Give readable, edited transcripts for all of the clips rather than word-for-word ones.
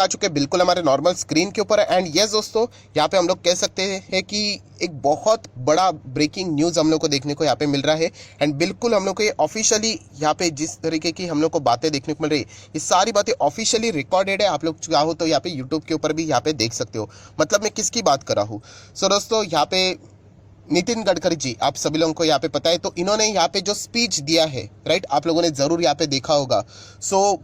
आ चुके हैं बिल्कुल हमारे नॉर्मल स्क्रीन के ऊपर। एंड यस दोस्तों, यहाँ पे हम लोग कह सकते हैं कि एक बहुत बड़ा ब्रेकिंग न्यूज़ हम लोग को देखने को यहाँ पे मिल रहा है। एंड बिल्कुल हम लोग को ये ऑफिशियली यहाँ पे जिस तरीके की हम लोग को बातें देखने को मिल रही है, ये सारी बातें ऑफिशियली रिकॉर्डेड है। आप लोग चाहो तो यहाँ पे यूट्यूब के ऊपर भी यहाँ पे देख सकते हो। मतलब मैं किसकी बात कर रहा हूँ। सो दोस्तों, यहाँ पे नितिन गडकरी जी, आप सभी लोगों को यहाँ पे पता है, तो इन्होंने यहाँ पे जो स्पीच दिया है, राइट, आप लोगों ने जरूर यहाँ पे देखा होगा। सो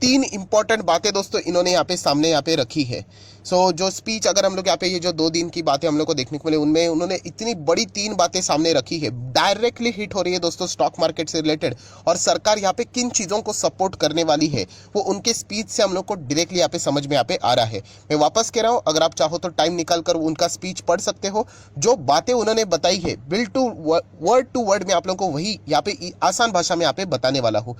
तीन इंपॉर्टेंट बातें दोस्तों इन्होंने यहाँ पे सामने यहाँ पे रखी है। जो स्पीच अगर हम लोग यहाँ पे ये जो 2 दिन की बातें हम लोग को देखने को मिले, उनमें उन्होंने इतनी बड़ी 3 बातें सामने रखी है, डायरेक्टली हिट हो रही है दोस्तों स्टॉक मार्केट से रिलेटेड। और सरकार यहाँ पे किन चीज़ों को सपोर्ट करने वाली है, वो उनके स्पीच से हम लोग को डायरेक्टली यहाँ पे समझ में यहाँ पे आ रहा है। मैं वापस कह रहा हूँ, अगर आप चाहो तो टाइम निकाल कर उनका स्पीच पढ़ सकते हो। जो बातें उन्होंने बताई है वर्ड टू वर्ड में आप लोगों को वही यहाँ पे आसान भाषा में यहाँ पे बताने वाला हूँ।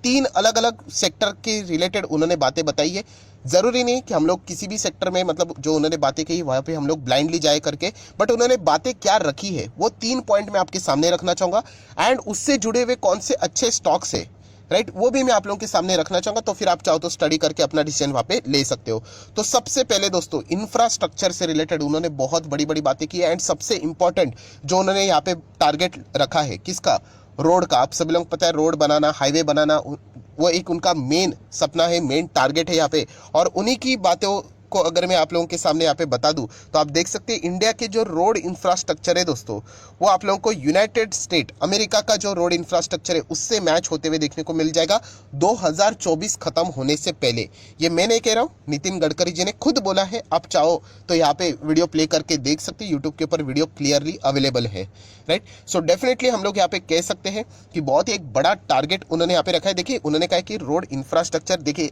3 अलग अलग सेक्टर के रिलेटेड उन्होंने बातें बताई है। जरूरी नहीं कि हम लोग किसी भी सेक्टर में, मतलब जो उन्होंने बातें कही वहां पे हम लोग ब्लाइंडली जाए करके, बट उन्होंने बातें क्या रखी है वो 3 पॉइंट मैं आपके सामने रखना चाहूंगा। एंड उससे जुड़े हुए कौन से अच्छे स्टॉक्स है, राइट, वो भी मैं आप लोगों के सामने रखना चाहूंगा। तो फिर आप चाहो तो स्टडी करके अपना डिसीजन वहां पे ले सकते हो। तो सबसे पहले दोस्तों, इंफ्रास्ट्रक्चर से रिलेटेड उन्होंने बहुत बड़ी बड़ी बातें की है। एंड सबसे इंपॉर्टेंट जो उन्होंने यहाँ पे टारगेट रखा है, किसका, रोड का। आप सभी लोगों को पता है, रोड बनाना, हाईवे बनाना, वो एक उनका मेन सपना है, मेन टारगेट है यहाँ पे। और उन्हीं की बातों को अगर मैं आप लोगों के सामने यहाँ पे बता दूं, तो आप देख सकते हैं इंडिया के जो रोड इंफ्रास्ट्रक्चर है दोस्तों, वो आप लोगों को यूनाइटेड स्टेट अमेरिका का जो रोड इंफ्रास्ट्रक्चर है उससे मैच होते हुए देखने को मिल जाएगा 2024 खत्म होने से पहले। ये मैं नहीं कह रहा हूँ, नितिन गडकरी जी ने खुद बोला है। आप चाहो तो यहाँ पे वीडियो प्ले करके देख सकते हैं, यूट्यूब के ऊपर वीडियो क्लियरली अवेलेबल है, राइट। सो डेफिनेटली हम लोग यहाँ पे कह सकते हैं कि बहुत ही एक बड़ा टारगेट उन्होंने यहाँ पे रखा है। देखिए, उन्होंने कहा कि रोड इंफ्रास्ट्रक्चर, देखिए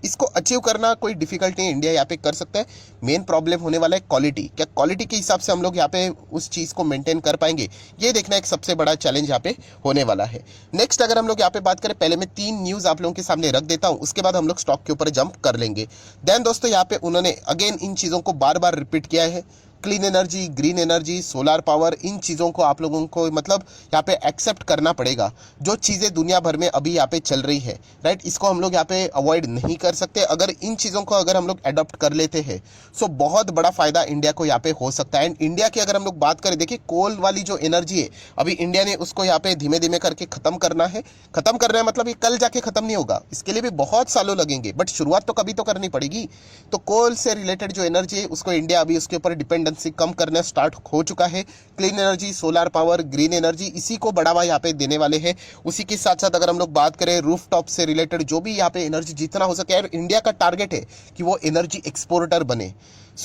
इसको अचीव करना कोई डिफिकल्ट नहीं है, इंडिया यहाँ पे कर सकता है। मेन प्रॉब्लम होने वाला है क्वालिटी। क्या क्वालिटी के हिसाब से हम लोग यहाँ पे उस चीज को मेंटेन कर पाएंगे, ये देखना एक सबसे बड़ा चैलेंज यहाँ पे होने वाला है। नेक्स्ट अगर हम लोग यहाँ पे बात करें, पहले मैं 3 न्यूज आप लोगों के सामने रख देता हूँ, उसके बाद हम लोग स्टॉक के ऊपर जंप कर लेंगे। देन दोस्तों, यहाँ पे उन्होंने अगेन इन चीजों को बार बार रिपीट किया है। Clean energy, green energy, solar power, इन चीज़ों को आप लोगों को मतलब यहाँ पे एक्सेप्ट करना पड़ेगा। जो चीज़ें दुनिया भर में अभी यहाँ पे चल रही है, राइट, इसको हम लोग यहाँ पे अवॉइड नहीं कर सकते। अगर इन चीज़ों को अगर हम लोग अडॉप्ट कर लेते हैं, सो बहुत बड़ा फायदा इंडिया को यहाँ पे हो सकता है। एंड इंडिया की अगर हम लोग बात करें, देखिए कोल वाली जो एनर्जी है, अभी इंडिया ने उसको यहाँ पे धीमे धीमे करके खत्म करना है। मतलब ये कल जाके खत्म नहीं होगा, इसके लिए भी बहुत सालों लगेंगे, बट शुरुआत तो कभी तो करनी पड़ेगी। तो कोल से रिलेटेड जो एनर्जी है, उसको इंडिया अभी उसके ऊपर डिपेंडेंसी कम करना स्टार्ट हो चुका है। Clean energy, solar power, green energy, इसी को बढ़ावा यहाँ पे देने वाले हैं। उसी के साथ साथ अगर हम लोग बात करें रूफटॉप से रिलेटेड, जो भी यहाँ पे एनर्जी जितना हो सके, यार इंडिया का टारगेट है कि वो एनर्जी एक्सपोर्टर बने।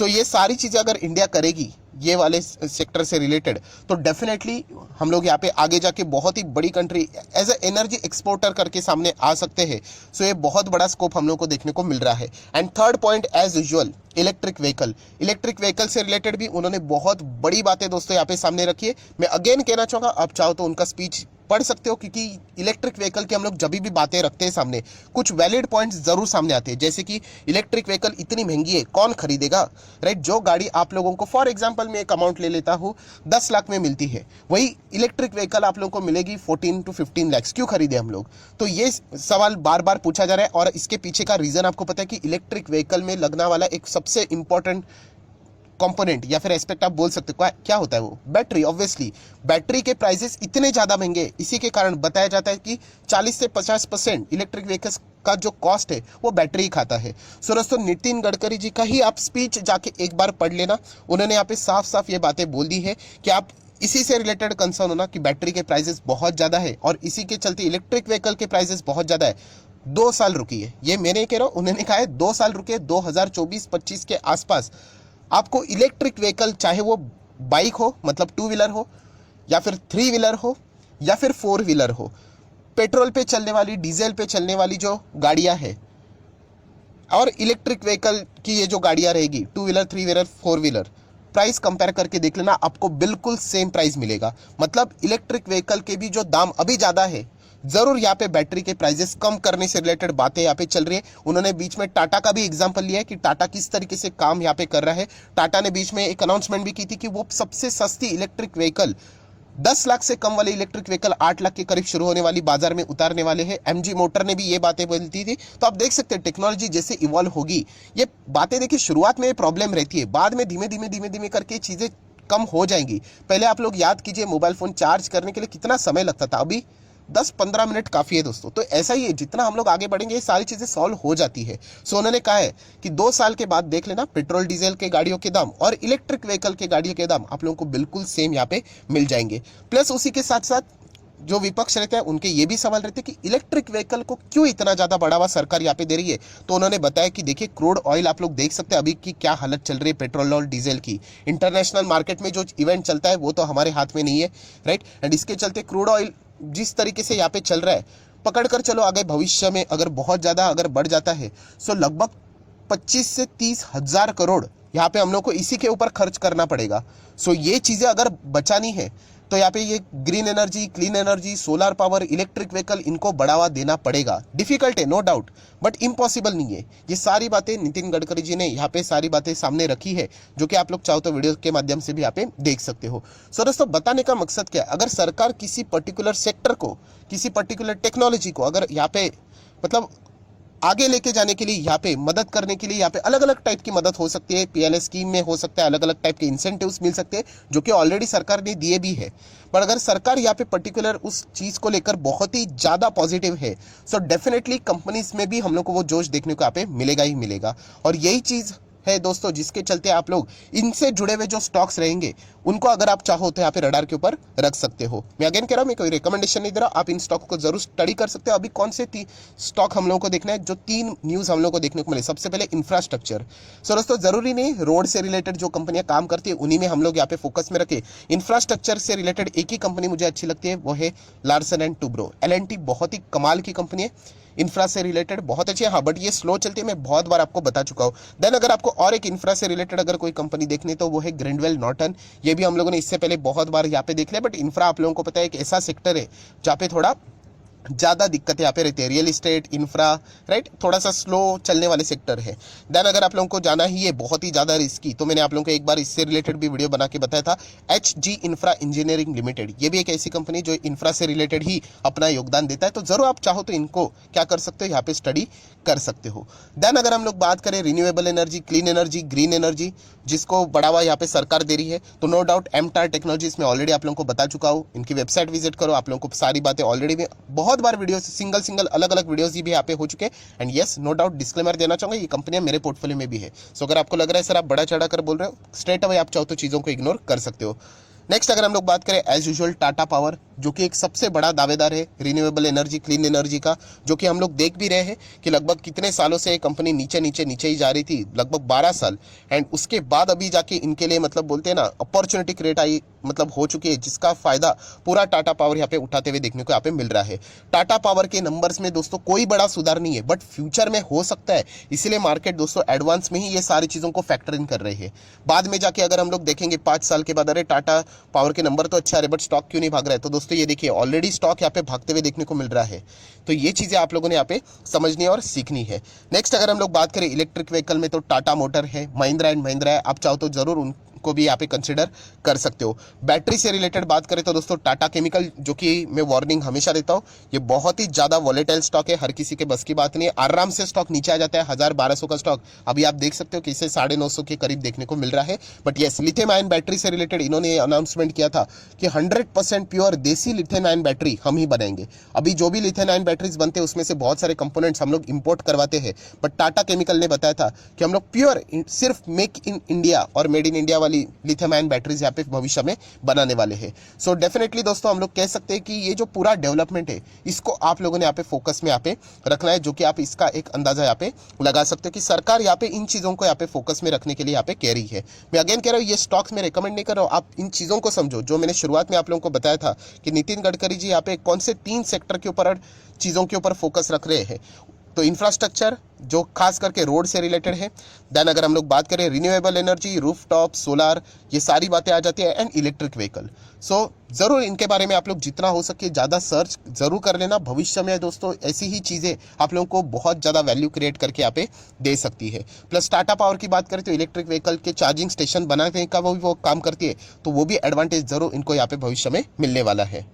ये सारी चीजें अगर इंडिया करेगी ये वाले सेक्टर से रिलेटेड, तो डेफिनेटली हम लोग यहाँ पे आगे जाके बहुत ही बड़ी country as a energy exporter करके सामने आ सकते हैं। ये बहुत बड़ा स्कोप हम लोग को देखने को मिल रहा है। And third point, as usual, electric vehicle से रिलेटेड भी उन्होंने बहुत बड़ी बातें दोस्तों यहाँ पे सामने रखी है। मैं अगेन कहना चाहूंगा, आप चाहो तो उनका स्पीच पढ़ सकते हो, क्योंकि इलेक्ट्रिक व्हीकल की हम लोग जब भी बातें रखते हैं सामने, कुछ वैलिड पॉइंट्स जरूर सामने आते हैं। जैसे कि इलेक्ट्रिक व्हीकल इतनी महंगी है, कौन खरीदेगा, राइट। जो गाड़ी आप लोगों को, फॉर एग्जांपल मैं एक अमाउंट ले लेता हूं, 10 लाख में मिलती है, वही इलेक्ट्रिक व्हीकल आप लोगों को मिलेगी 14 to 15 लाख, क्यों खरीदे हम लोग। तो ये सवाल बार बार पूछा जा रहा है। और इसके पीछे का रीजन आपको पता है कि इलेक्ट्रिक व्हीकल में लगने वाला एक सबसे इंपॉर्टेंट कंपोनेंट या फिर एस्पेक्ट आप बोल सकते हो, क्या होता है वो, बैटरी। ऑब्वियसली बैटरी के प्राइसेस इतने ज्यादा महंगे, इसी के कारण बताया जाता है कि 40 से 50% इलेक्ट्रिक व्हीकल्स का जो कॉस्ट है वो बैटरी ही खाता है। दोस्तों, नितिन गडकरी जी का ही आप स्पीच जाके एक बार पढ़ लेना। उन्होंने यहाँ पे साफ साफ ये बातें बोल दी है कि आप इसी से रिलेटेड कंसर्न होना कि बैटरी के प्राइसेस बहुत ज्यादा है और इसी के चलते इलेक्ट्रिक व्हीकल के प्राइसेस बहुत ज्यादा है। 2 साल रुकिए, ये मैं नहीं कह रहा हूं, उन्होंने कहा है 2 साल रुकिए, 2024-25 के आसपास आपको इलेक्ट्रिक व्हीकल, चाहे वो बाइक हो, मतलब 2 व्हीलर हो, या फिर 3 व्हीलर हो, या फिर 4 व्हीलर हो, पेट्रोल पे चलने वाली, डीजल पे चलने वाली जो गाड़ियां हैं, और इलेक्ट्रिक व्हीकल की ये जो गाड़ियां रहेगी, 2 wheeler, 3 wheeler, 4 wheeler, price compare करके देख लेना, आपको बिल्कुल सेम प्राइस मिलेगा। मतलब इलेक्ट्रिक व्हीकल के भी जो दाम अभी ज्यादा है, जरूर यहाँ पे बैटरी के प्राइसेस कम करने से रिलेटेड बातें यहाँ पे चल रही है। उन्होंने बीच में टाटा का भी एग्जांपल लिया है कि टाटा किस तरीके से काम यहाँ पे कर रहा है। टाटा ने बीच में एक अनाउंसमेंट भी की थी कि वो सबसे सस्ती इलेक्ट्रिक व्हीकल 10 लाख से कम वाले इलेक्ट्रिक व्हीकल 8 लाख के करीब शुरू होने वाली बाजार में उतारने वाले हैं। एमजी मोटर ने भी ये बातें बोलती थी। तो आप देख सकते हैं टेक्नोलॉजी जैसे इवॉल्व होगी, ये बातें देखिए शुरुआत में प्रॉब्लम रहती है, बाद में धीमे धीमे धीमे धीमे करके चीजें कम हो जाएंगी। पहले आप लोग याद कीजिए मोबाइल फोन चार्ज करने के लिए कितना समय लगता था, अभी 10-15 मिनट काफी है दोस्तों। तो ऐसा ही है, जितना हम लोग आगे बढ़ेंगे ये सारी चीजें सॉल्व हो जाती है। सो उन्होंने कहा है कि 2 साल के बाद देख लेना पेट्रोल डीजल के गाड़ियों के दाम और इलेक्ट्रिक व्हीकल के गाड़ियों के दाम आप लोगों को बिल्कुल सेम यहाँ पे मिल जाएंगे। प्लस उसी के साथ साथ जो विपक्ष रहते हैं उनके ये भी सवाल रहते हैं कि इलेक्ट्रिक व्हीकल को क्यों इतना ज्यादा बढ़ावा सरकार यहाँ पे दे रही है। तो उन्होंने बताया कि देखिए क्रूड ऑयल आप लोग देख सकते हैं अभी की क्या हालत चल रही है पेट्रोल और डीजल की। इंटरनेशनल मार्केट में जो इवेंट चलता है वो तो हमारे हाथ में नहीं है, राइट। एंड इसके चलते क्रूड ऑयल जिस तरीके से यहाँ पे चल रहा है, पकड़ कर चलो आगे भविष्य में अगर बहुत ज्यादा अगर बढ़ जाता है सो लगभग 25 से 30 हजार करोड़ यहाँ पे हम लोग को इसी के ऊपर खर्च करना पड़ेगा। सो ये चीजें अगर बचानी है तो यहाँ पे ये green energy, clean energy, solar power, electric vehicle इनको बढ़ावा देना पड़ेगा। डिफिकल्ट है नो डाउट, बट इम्पॉसिबल नहीं है। ये सारी बातें नितिन गडकरी जी ने यहाँ पे सारी बातें सामने रखी है, जो कि आप लोग चाहो तो वीडियो के माध्यम से भी यहाँ पे देख सकते हो। सो दोस्तों बताने का मकसद क्या है, अगर सरकार किसी पर्टिकुलर सेक्टर को, किसी पर्टिकुलर टेक्नोलॉजी को अगर यहाँ पे मतलब आगे लेके जाने के लिए, यहाँ पे मदद करने के लिए, यहाँ पे अलग अलग टाइप की मदद हो सकती है, पीएलए स्कीम में हो सकता है, अलग अलग टाइप के इंसेंटिव्स मिल सकते हैं जो कि ऑलरेडी सरकार ने दिए भी है। पर अगर सरकार यहाँ पे पर्टिकुलर उस चीज को लेकर बहुत ही ज्यादा पॉजिटिव है सो डेफिनेटली कंपनीज में भी हम लोग को वो जोश देखने को यहाँ पे मिलेगा ही मिलेगा। और यही चीज है दोस्तों जिसके चलते आप लोग इनसे जुड़े हुए जो स्टॉक्स रहेंगे उनको अगर आप चाहो तो यहाँ पे रडार के ऊपर रख सकते हो। मैं अगेन कह रहा हूँ, मैं कोई रिकमेंडेशन नहीं दे रहा, आप इन स्टॉक को जरूर स्टडी कर सकते हो। अभी कौन से स्टॉक हम लोगों को देखना है, जो 3 न्यूज हम लोगों को देखने को मिले। सबसे पहले इंफ्रास्ट्रक्चर। सो दोस्तों जरूरी नहीं रोड से रिलेटेड जो कंपनियां काम करती है उन्हीं में हम लोग यहाँ पे फोकस में रखे। इंफ्रास्ट्रक्चर से रिलेटेड एक ही कंपनी मुझे अच्छी लगती है, वो है लार्सन एंड टुब्रो। L&T बहुत ही कमाल की कंपनी है, इंफ्रा से रिलेटेड बहुत अच्छी है। हाँ बट ये स्लो चलती है, मैं बहुत बार आपको बता चुका हूँ। देन अगर आपको और एक इंफ्रा से रिलेटेड अगर कोई कंपनी देखनी तो वो है ग्रिंडवेल नॉर्टन। ये भी हम लोगों ने इससे पहले बहुत बार यहाँ पे देख लिया, बट इंफ्रा आप लोगों को पता है एक ऐसा सेक्टर है जहाँ पे थोड़ा ज्यादा दिक्कत यहाँ पे रहती है। रियल इस्टेट, इंफ्रा, राइट, थोड़ा सा स्लो चलने वाले सेक्टर है। देन अगर आप लोगों को जाना ही है बहुत ही ज्यादा रिस्की, तो मैंने आप लोगों को एक बार इससे रिलेटेड भी वीडियो बना के बताया था, HG इंफ्रा इंजीनियरिंग लिमिटेड। ये भी एक ऐसी कंपनी जो इंफ्रा से रिलेटेड ही अपना योगदान देता है। तो जरूर आप चाहो तो इनको क्या कर सकते हो, यहाँ पे स्टडी कर सकते हो। देन अगर हम लोग बात करें renewable energy, clean energy, green energy, जिसको बढ़ावा यहाँ पे सरकार दे रही है, तो नो डाउट एमटार टेक्नोलॉजीज में ऑलरेडी आप लोगों को बता चुका हूँ। इनकी वेबसाइट विजिट करो, आप लोगों को सारी बातें ऑलरेडी में बहुत बार वीडियो सिंगल अलग अलग वीडियोस भी यहाँ पे हो चुके हैं। And yes no doubt disclaimer देना चाहूंगा, ये कंपनियां मेरे पोर्टफोलियो में भी है। सो अगर आपको लग रहा है सर आप बड़ा चढ़ा कर बोल रहे हो, स्ट्रेट अवे आप चाहो तो चीजों को इग्नोर कर सकते हो। नेक्स्ट अगर हम लोग बात करें एज यूजुअल टाटा पावर, जो कि एक सबसे बड़ा दावेदार है रिन्यूएबल एनर्जी, क्लीन एनर्जी का, जो कि हम लोग देख भी रहे हैं कि लगभग कितने सालों से ये कंपनी नीचे ही जा रही थी, लगभग 12 साल। एंड उसके बाद अभी जाके इनके लिए मतलब बोलते हैं ना अपॉर्चुनिटी क्रिएट आई, मतलब हो चुकी है, जिसका फायदा पूरा टाटा पावर यहाँ पे उठाते हुए देखने को यहाँ पे मिल रहा है। टाटा पावर के नंबर्स में दोस्तों कोई बड़ा सुधार नहीं है, बट फ्यूचर में हो सकता है, इसीलिए मार्केट दोस्तों एडवांस में ही ये सारी चीजों को फैक्टर इन कर रहे हैं। बाद में जाके अगर हम लोग देखेंगे 5 साल के बाद, अरे टाटा पावर के नंबर तो अच्छे आ रहे बट स्टॉक क्यों नहीं भाग रहा है, तो दोस्तों ये देखिए ऑलरेडी स्टॉक यहाँ पे भागते हुए देखने को मिल रहा है। तो ये चीजें आप लोगों ने यहाँ पे समझनी और सीखनी है। नेक्स्ट अगर हम लोग बात करें इलेक्ट्रिक व्हीकल में, तो टाटा मोटर है, महिंद्रा एंड महिंद्रा है, आप चाहो तो जरूर उनको भी यहाँ पे कंसिडर कर सकते हो। बैटरी से रिलेटेड बात करें तो दोस्तों टाटा केमिकल, जो कि मैं वार्निंग हमेशा देता हूँ, ये बहुत ही ज्यादा वॉलेटाइल स्टॉक है, हर किसी के बस की बात नहीं है। आराम से स्टॉक नीचे आ जाता है, 1000-1200 का स्टॉक अभी आप देख सकते हो कि इसे 950 के करीब देखने को मिल रहा है। But yes lithium ion battery से रिलेटेड इन्होंने अनाउंसमेंट किया था कि 100% प्योर देसी लिथियम आयन बैटरी हम ही बनाएंगे। अभी जो भी लिथियम आयन बैटरीज बनते हैं उसमें से बहुत सारे कंपोनेंट्स हम लोग इंपोर्ट करवाते हैं, बट टाटा केमिकल ने बताया था कि हम लोग प्योर सिर्फ मेक इन इंडिया और मेड इन इंडिया वाली लिथियम आयन बैटरीज यहाँ पे भविष्य में बनाने वाले हैं। सो डेफिनेटली दोस्तों हम लोग कह सकते हैं कि ये जो पूरा डेवलपमेंट है इसको आप लोगों ने यहाँ पे फोकस में यहाँ पे रखना है, जो कि आप इसका एक अंदाजा यहाँ पे लगा सकते हो कि सरकार यहाँ पे इन चीजों को यहाँ पे फोकस में रखने के लिए यहाँ पे कह रही है। मैं अगेन कह रहा हूँ ये स्टॉक्स में रिकमेंड नहीं कर रहा हूँ, आप इन चीजों को समझो जो मैंने शुरुआत में आप लोगों को बताया था कि नितिन गडकरी जी यहाँ पे कौन से 3 सेक्टर के ऊपर चीजों के ऊपर फोकस रख रहे हैं। तो इंफ्रास्ट्रक्चर जो खास करके रोड से रिलेटेड है। देन अगर हम लोग बात करें रिन्यूएबल एनर्जी, रूफटॉप, सोलार, ये सारी बातें आ जाती है, एंड इलेक्ट्रिक व्हीकल। सो ज़रूर इनके बारे में आप लोग जितना हो सके ज़्यादा सर्च ज़रूर कर लेना। भविष्य में दोस्तों ऐसी ही चीज़ें आप लोगों को बहुत ज़्यादा वैल्यू क्रिएट करके यहाँ पे दे सकती है। प्लस टाटा पावर की बात करें तो इलेक्ट्रिक व्हीकल के चार्जिंग स्टेशन बनाने का वो काम करती है, तो वो भी एडवांटेज ज़रूर इनको यहाँ पे भविष्य में मिलने वाला है।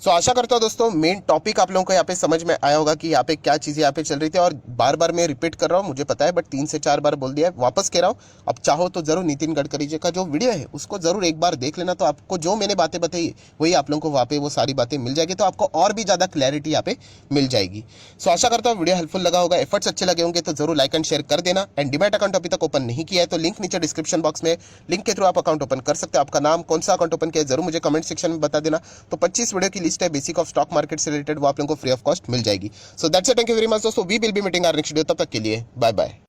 सो आशा करता हूँ दोस्तों मेन टॉपिक आप लोगों को यहाँ पे समझ में आया होगा कि यहाँ पे क्या चीज़ें यहाँ पे चल रही थी। और बार बार मैं रिपीट कर रहा हूँ, मुझे पता है, बट 3 से 4 बार बोल दिया है, वापस कह रहा हूँ। अब चाहो तो जरूर नितिन गडकरी जी का जो वीडियो है उसको जरूर एक बार देख लेना, तो आपको जो मैंने बातें बताई वही आप लोगों को वहाँ पे वो सारी बातें मिल जाएगी, तो आपको और भी ज़्यादा क्लैरिटी यहाँ पे मिल जाएगी। सो आशा करता हूँ वीडियो हेल्पफुल लगा होगा, एफर्ट्स अच्छे लगे होंगे तो जरूर लाइक एंड शेयर कर देना। एंड डीमैट अकाउंट अभी तक ओपन नहीं किया है तो लिंक नीचे डिस्क्रिप्शन बॉक्स में, लिंक के थ्रू आप अकाउंट ओपन कर सकते हो। आपका नाम, कौन सा अकाउंट ओपन किया है, जरूर मुझे कमेंट सेक्शन में बता देना। तो 25 वीडियो की लिस्ट है बेसिक ऑफ स्टॉक मार्केट से रिलेटेड, वो आप लोगों को फ्री ऑफ कॉस्ट मिल जाएगी। So that's it, thank you very much दोस्तों, we will be meeting our next video, तब तक के लिए बाय बाय।